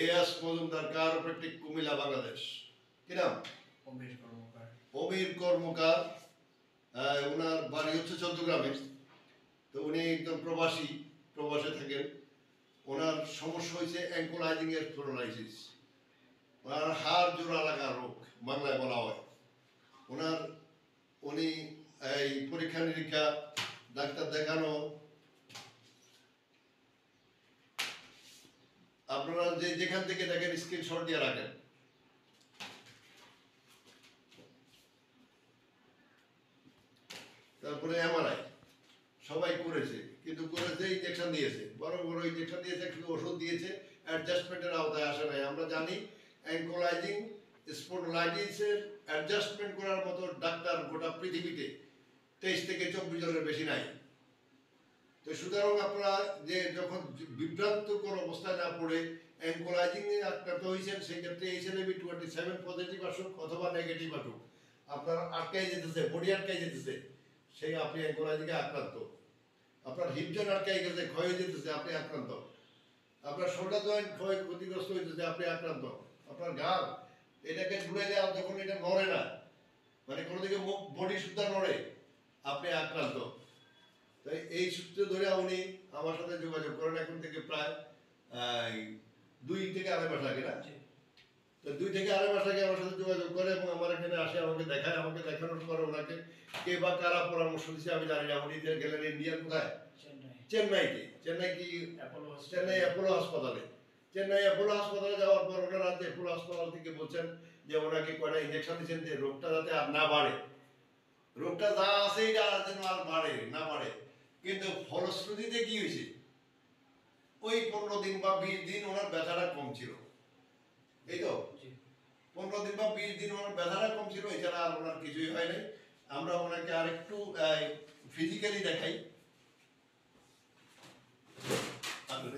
S Majumdar কারোপ্র্যাকটিক Comilla Bangladesh. কি নাম? অমির কর্মকার। ওনার বাড়ি হচ্ছে চট্টগ্রামে। তো উনি একদম প্রবাসে থাকেন। ওনার সমস্যা হয়েছে অ্যাঙ্কোলাইজিং এর স্পন্ডাইলাইটিস, ওনার হাড় জোড়া লাগা রোগ বাংলায় বলা হয়। উনি এই পরীক্ষা নিরীক্ষা ডাক্তার দেখানো, আপনারা যেখান থেকে দেখেন স্ক্রিনশট দিয়ে রাখেন। তারপরে এমআরআই সবাই করেছে, কিন্তু করেছে ইনজেকশন দিয়েছে, বড় বড় ইনজেকশন দিয়েছে, একটু ওষুধ দিয়েছে, অ্যাডজাস্টমেন্টের আওতায় আসে নাই। আমরা জানি অ্যাঙ্কোলাইজিং স্পন্ডাইলাইটিসের অ্যাডজাস্টমেন্ট করার মতো ডাক্তার গোটা পৃথিবীতে 23 থেকে 24 জনের বেশি নাই। তো সুতরাং আপনারা যে যখন বিভ্রান্তকর অবস্থায় না পড়ে অ্যাঙ্কোলাইজিং এ আক্রান্ত হয়েছেন, সেক্ষেত্রে HLA-B27 পজিটিভ আসুক অথবা নেগেটিভ আসুক, আপনার আটকাই যেতেছে, বডি আটকাই যেতেছে, সেই আপনি অ্যাঙ্কোলাইজিং এ আক্রান্ত। আপনার হিপ জয়েন্ট আটকাই গেছে, ক্ষয় হয়ে যেতেছে, আপনি আক্রান্ত। আপনার শোল্ডার জয়েন্ট ক্ষতিগ্রস্ত হইতেছে, আপনি আক্রান্ত। আপনার ঘাড় এটাকে ঘুরাইলে যখন এটা নড়ে না, মানে কোনো দিকে বডি সুদ্ধা নড়ে, আপনি আক্রান্ত। তাই এই সূত্রে ধরে উনি আমার সাথে যোগাযোগ করেন। এখন থেকে প্রায় 2 থেকে আড়াই মাস আগে, না? তো 2 থেকে আড়াই মাস আগে আমার সাথে যোগাযোগ করে এবং আমার এখানে আসে, আমাকে দেখায়। আমাকে দেখানোর পর ওনাকে কে বা কারা পরামর্শ দিচ্ছে আমি জানি না। উনি গেলেন ইন্ডিয়ার কোথায়? চেন্নাইতে। চেন্নাই অ্যাপোলো হাসপাতালে। চেন্নাই অ্যাপোলো হাসপাতালে যাওয়ার পর ওনারা অ্যাপোলো হাসপাতাল থেকে বলছেন যে ওনাকে কয়টা ইঞ্জেকশন দিচ্ছেন যে রোগটা যাতে আর না বাড়ে, রোগটা যা আছে এটা যেন আর না বাড়ে। কিন্তু ফলশ্রুতিতে কি হয়েছে, ওই 15 দিন বা 20 দিন ওনার ব্যথাটা কম ছিল। এই তো 15 দিন বা 20 দিন ওনার ব্যথাটা কম ছিল, এছাড়া আর ওনার কিছুই হয় নাই। আমরা ওনাকে আর একটু ফিজিক্যালি দেখাই।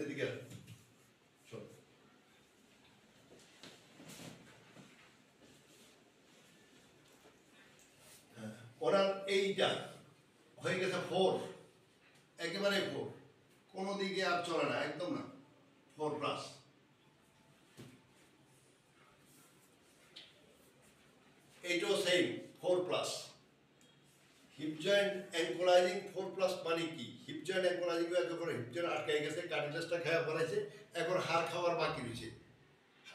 এদিকে ওনার এইটা হয়ে গেছে 4, একেবারে 4, কোনো দিকে আর চলে না, একদম না, 4+। এইটাও সেম 4+। হিপ জয়েন্ট অ্যাঙ্কোলাইজিং 4+ মানে কি? হিপ জয়েন্ট অ্যাঙ্কোলাইজিং যখন হিপ জয়েন্ট আটকাই গেছে, কার্টিলেজটা খাওয়া পড়াইছে, এখন হাড় খাওয়ার বাকি রয়েছে।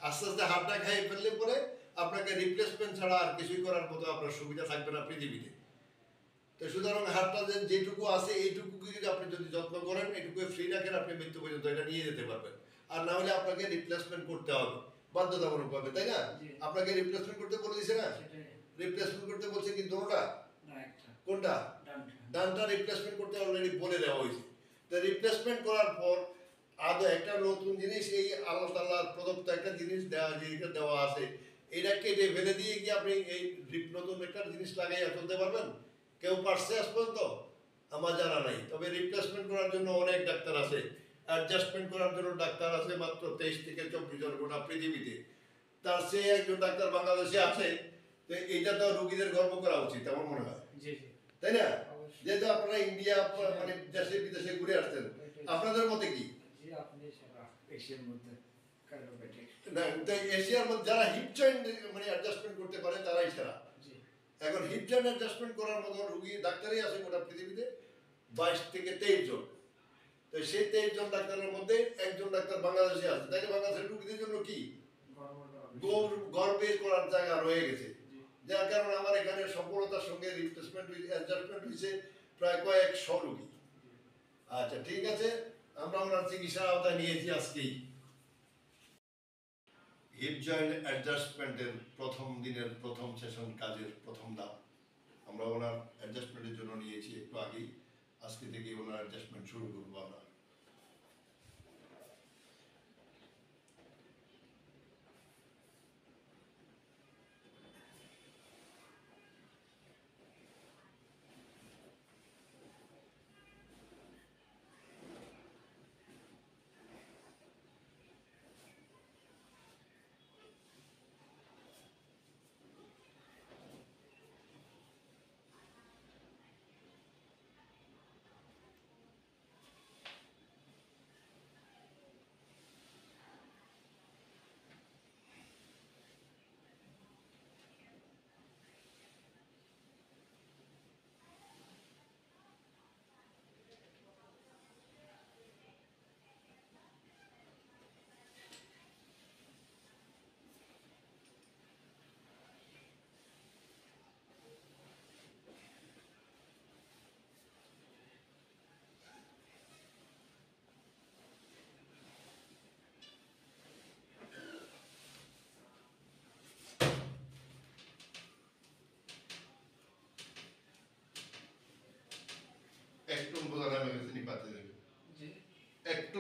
আস্তে আস্তে হাড়টা খাইয়ে ফেললে পরে আপনাকে রিপ্লেসমেন্ট ছাড়া আর কিছুই করার মতো আপনার সুবিধা থাকবে না পৃথিবীতে। তো সুতরাং হাড়টা যেটুকু আছে এইটুকু যদি আপনি যত্ন করেন, এটুকু ফ্রি রাখেন, আপনি মৃত্যু পর্যন্ত এটা নিয়ে যেতে পারবেন। আর না হলে আপনাকে রিপ্লেসমেন্ট করতে হবে বাধ্যতামূলকভাবে, তাই না? আপনাকে রিপ্লেসমেন্ট করতে বলে দিছে না? রিপ্লেসমেন্ট করতে বলছে কি দুটোটা? কোনটা? ডানটা রিপ্লেসমেন্ট করতে অলরেডি বলে দেওয়া হয়েছে। তো রিপ্লেসমেন্ট করার পর আদৌ একটা নতুন জিনিস, এই আল্লাহ প্রদত্ত একটা জিনিস দেওয়া আছে, এটা কেটে ফেলে দিয়ে কি আপনি এই নতুন একটা জিনিস লাগাইয়া চলতে পারবেন? কেউ পারছে আজ পর্যন্ত? আমার জানা নাই। তবে রিপ্লেসমেন্ট করার জন্য অনেক ডাক্তার আছে, অ্যাডজাস্টমেন্ট করার জন্য ডাক্তার আছে মাত্র 23 থেকে 24 জন গোটা পৃথিবীতে। তার সে একজন ডাক্তার বাংলাদেশে আছে। তো এইটা তো রোগীদের গর্ব করা উচিত আমার মনে হয়, তাই না? যেহেতু আপনারা ইন্ডিয়া মানে দেশে বিদেশে ঘুরে আসছেন, আপনাদের মতে কি? এশিয়ার মধ্যে যারা হিপ জয়েন্ট মানে অ্যাডজাস্টমেন্ট করতে পারে তারাই সেরা। এখন হিপ জয়েন্ট অ্যাডজাস্টমেন্ট করার মতো রোগী ডাক্তারই আছে গোটা পৃথিবীতে 22 থেকে 23 জন। তো সেই 23 জন ডাক্তারের মধ্যে একজন ডাক্তার বাংলাদেশে আছে। তাই বাংলাদেশের রোগীদের জন্য কি গর্বের করার জায়গা রয়ে গেছে, যার কারণে আমার এখানে সফলতার সঙ্গে রিপ্লেসমেন্ট অ্যাডজাস্টমেন্ট হয়েছে প্রায় কয়েকশো রোগী। আচ্ছা, ঠিক আছে, আমরা ওনার চিকিৎসার আওতায় নিয়েছি আজকেই। হিপ জয়েন্ট অ্যাডজাস্টমেন্টের প্রথম দিনের প্রথম সেশন কাজের প্রথম ধাপ আমরা ওনার অ্যাডজাস্টমেন্টের জন্য নিয়েছি একটু আগেই। আজকে থেকে ওনার অ্যাডজাস্টমেন্ট শুরু করবো আমরা।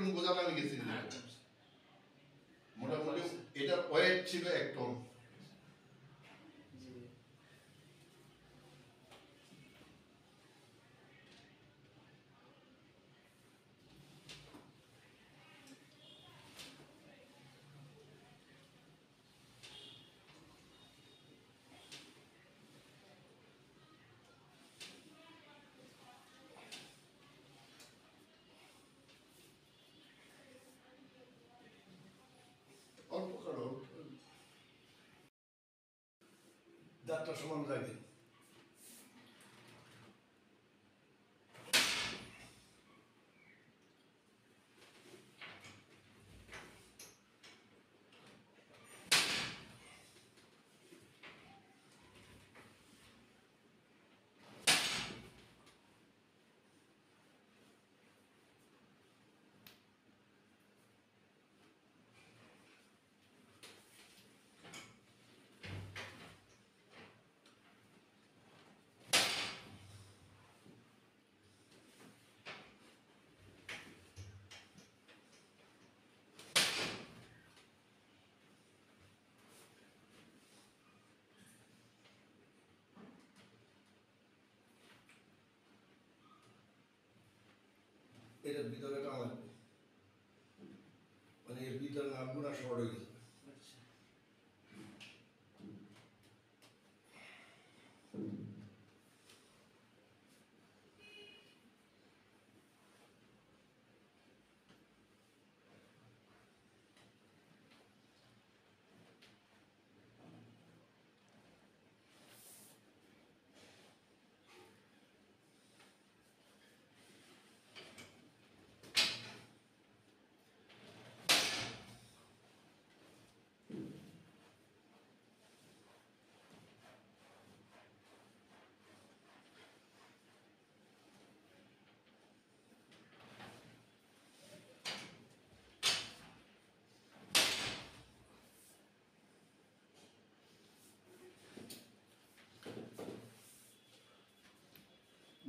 টন বোঝানো আমি গেছি মোটামুটি এটার ওয়েট ছিল 1 টন। অল্প কারো দাঁতটা সমান রাখবেন। এটার ভিতরে টান লাগবে, মানে এর ভিতরে নামগুলো শর্ট হয়ে গেছে।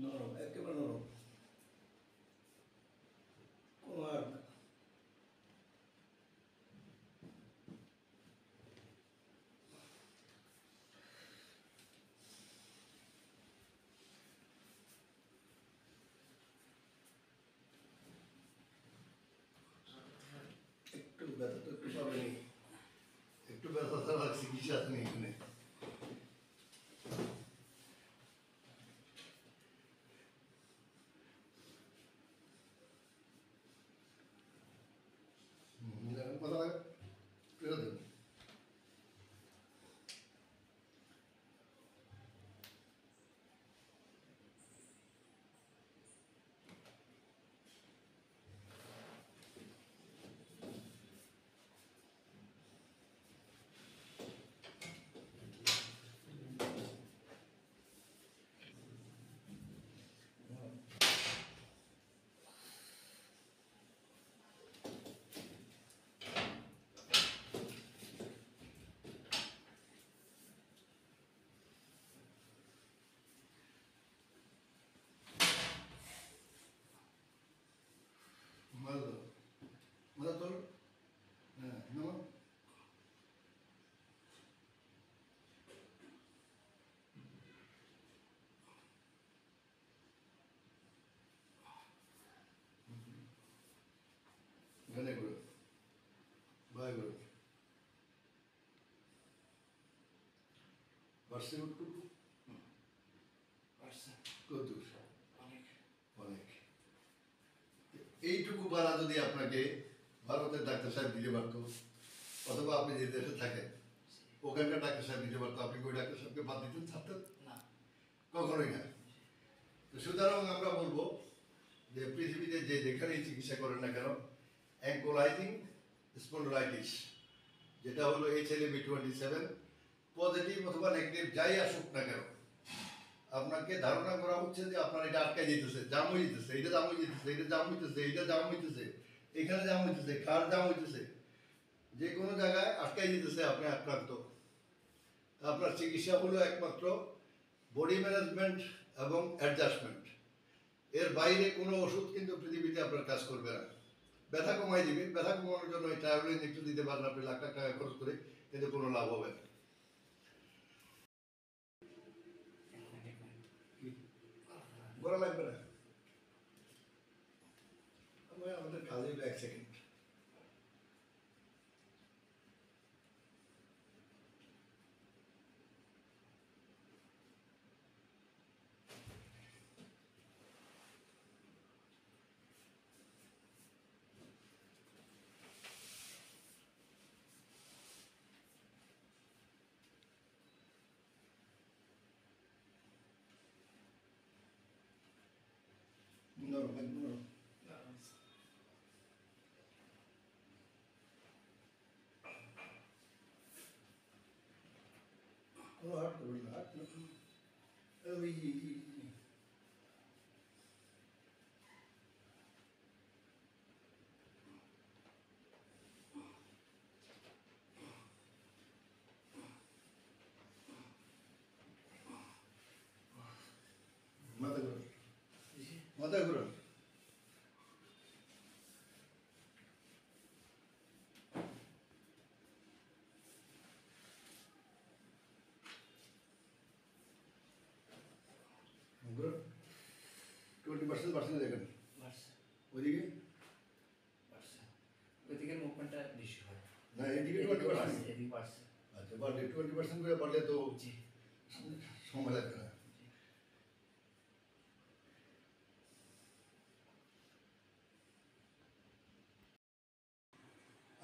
নরম, একেবারে নরম, কোনো আর না। একটু ব্যথা তো একটু পাবেনি, একটু ব্যথা ছাড়া চিকিৎসা নেই এখানে। কথা লাগে ফেরত দেন। মাথা তোল, হ্যাঁ নামা। গানে করো, বাই করো। পারছে কতটুকু? কত? অনেক। এইটুকু বাড়া যদি আপনাকে ভারতের ডাক্তার সাহেব দিতে পারতো, অথবা আপনি যে দেশে থাকেন ওখানকার ডাক্তার সাহেব দিতে পারতো, আপনি ওই ডাক্তার সাহেবকে বাদ দিতেন ছাড়তেন না? কখনোই না। তো সুতরাং আমরা বলবো যে পৃথিবীতে যে যেখানেই চিকিৎসা করেন না কেন, অ্যাঙ্কোলাইজিং স্পন্ডলাইটিস, যেটা হলো HLA-B27 পজিটিভ অথবা নেগেটিভ যাই আসুক না কেন, আপনাকে ধারণা করা হচ্ছে যে আপনার এটা আটকে যেতেছে, জাম হয়ে যেতেছে, এটা জাম হয়ে যেতেছে, এটা জাম হইতেছে, এটা জাম হইতেছে, এখানে জাম হইতেছে, কার জাম হইতেছে, যে কোনো জায়গায় আটকাই যেতেছে, আপনি আক্রান্ত। আপনার চিকিৎসা হলো একমাত্র বডি ম্যানেজমেন্ট এবং অ্যাডজাস্টমেন্ট। এর বাইরে কোনো ওষুধ কিন্তু পৃথিবীতে আপনার কাজ করবে না। ব্যথা কমাই দিবে। ব্যথা কমানোর জন্য এই টায়ারোল ইঞ্জেকশন দিতে পারেন আপনি লাখ লাখ টাকা খরচ করে, কিন্তু কোনো লাভ হবে না। বলা লাগবে না, আমাদের কাজে 1 সেকেন্ড। No, no. কোনো হার্ট করবেন না, হার্ট ওই মাথা ঘুরান, মাথা ঘুরান। ঘুরান, 20% দেখেন ওইদিকে, ওইদিকে মুভমেন্টটা বেশি হয় না এদিকে 20%। এদিকে বাড়ছে। আচ্ছা, বাড়লে 20% করে বাড়লে তো জি সময় লাগবে না।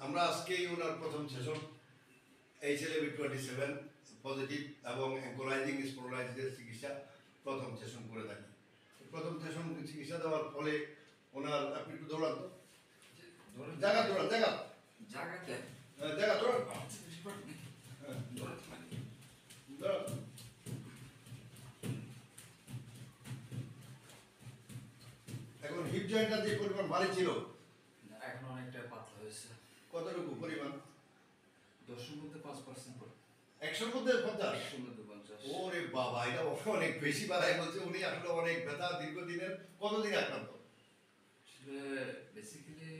আমরা আজকেই ওনার প্রথম সেশন HLA-B27 পজিটিভ এবং অ্যাঙ্কোলাইজিং স্পন্ডাইলাইটিসের চিকিৎসা প্রথম সেশন করে থাকি। প্রথম সেশন চিকিৎসা দেওয়ার ফলে ওনার, আপনি একটু দৌড়ান তো, জায়গা দৌড়ান, জায়গা জায়গাতে জায়গা দৌড়ান, দৌড়ান। এখন হিপ জয়েন্টটা যে পরিমাণ ভারী ছিল, এখন অনেকটা পাতলা হয়েছে। কতটুকু পরিমাণ? 10-এর মধ্যে 5% পড়ে। 100-র মধ্যে 50? 100-এর মধ্যে 50। ওরে বাবা, এটা অনেক বেশি বাড়ায় বলছে উনি। আসলে অনেক ব্যথা দীর্ঘদিনের। কতদিন আক্রান্ত? আসলে বেসিক্যালি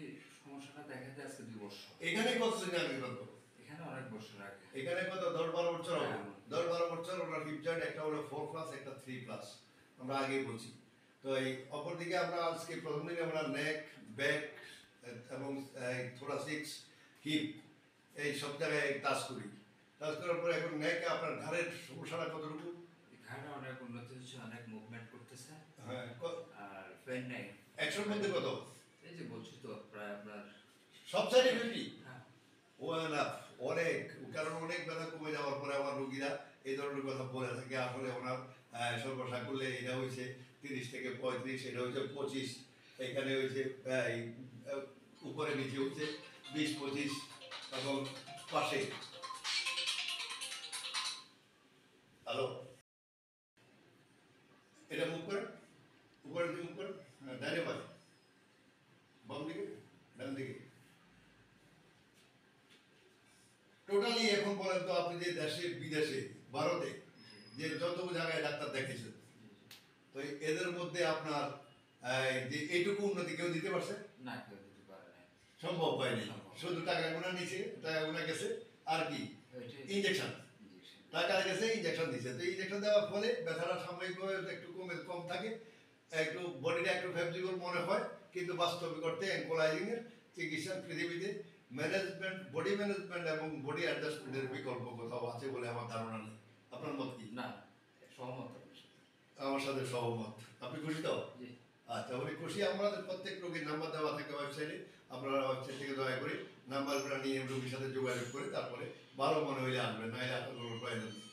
সমস্যাটা দেখা যায় আজকে 2 বছর। এখানে কতদিন আগে আক্রান্ত? এখানে অনেক বছর আগে। এখানে কত 10-12 বছর হবে? হ্যাঁ। 10-12 বছর। ওনার হিপ জয়েন্ট একটা হলো 4+, একটা 3+, আমরা আগেই বলছি। তো এই অপরদিকে আমরা আজকে প্রথম দিনে আমরা নেক, ব্যাক এবং থোরাসিক্স, হিপ এই সব জায়গায় টাচ করি। টাচ করার পরে এখন নেকে আপনার ঘাড়ের সমস্যাটা কতটুকু? এখানে অনেক উন্নতি হচ্ছে, অনেক মুভমেন্ট করতেছে। হ্যাঁ, আর পেন নাই। 100-র মধ্যে কত? এই যে বলছি তো প্রায় আপনার সব সাইডে 50? হ্যাঁ অনেক, কারণ অনেক ব্যথা কমে যাওয়ার পরে আমার রোগীরা এই ধরনের কথা বলে থাকে। আসলে ওনার সর্বসা করলে এটা হয়েছে 30 থেকে 35, এটা হয়েছে 25, এখানে হয়েছে উপরে নিচে হচ্ছে 20-25 এবং পাশে। হ্যালো, এটা মুভ করেন, উপরে দিকে মুভ করেন। হ্যাঁ, ডাইনে পাশে, বাম দিকে, ডান দিকে। টোটালি এখন বলেন তো, আপনি যে দেশে বিদেশে ভারতে যে যত জায়গায় ডাক্তার দেখেছেন, তো এদের মধ্যে আপনার যে এইটুকু উন্নতি কেউ দিতে পারছে? না, কেউ দিতে পারে না। সম্ভব হয়নি। শুধু টাকা গুনা নিছে, টাকা গুনা গেছে, আর কি ইঞ্জেকশন, টাকা গেছে, ইঞ্জেকশন দিছে। তো ইঞ্জেকশন দেওয়ার ফলে ব্যথাটা সাময়িকভাবে একটু কম থাকে, একটু বডিটা একটু ফ্লেক্সিবল মনে হয়, কিন্তু বাস্তবিক অর্থে অ্যাঙ্কোলাইজিং এর চিকিৎসা পৃথিবীতে ম্যানেজমেন্ট, বডি ম্যানেজমেন্ট এবং বডি অ্যাডজাস্টমেন্টের বিকল্প কোথাও আছে বলে আমার ধারণা নেই। আপনার মত কি? না, সহমত আপনার সাথে। আমার সাথে সহমত। আপনি খুশি তো? জি। আচ্ছা, উনি খুশি। আমাদের প্রত্যেক রোগীর নাম্বার দেওয়া থাকে ওয়েবসাইটে, আপনারা ওয়েবসাইট থেকে দয়া করে নাম্বারগুলো নিয়ে রোগীর সাথে যোগাযোগ করে তারপরে ভালো মনে হইলে আসবেন, নাহলে আপনার কোনো প্রয়োজন নেই।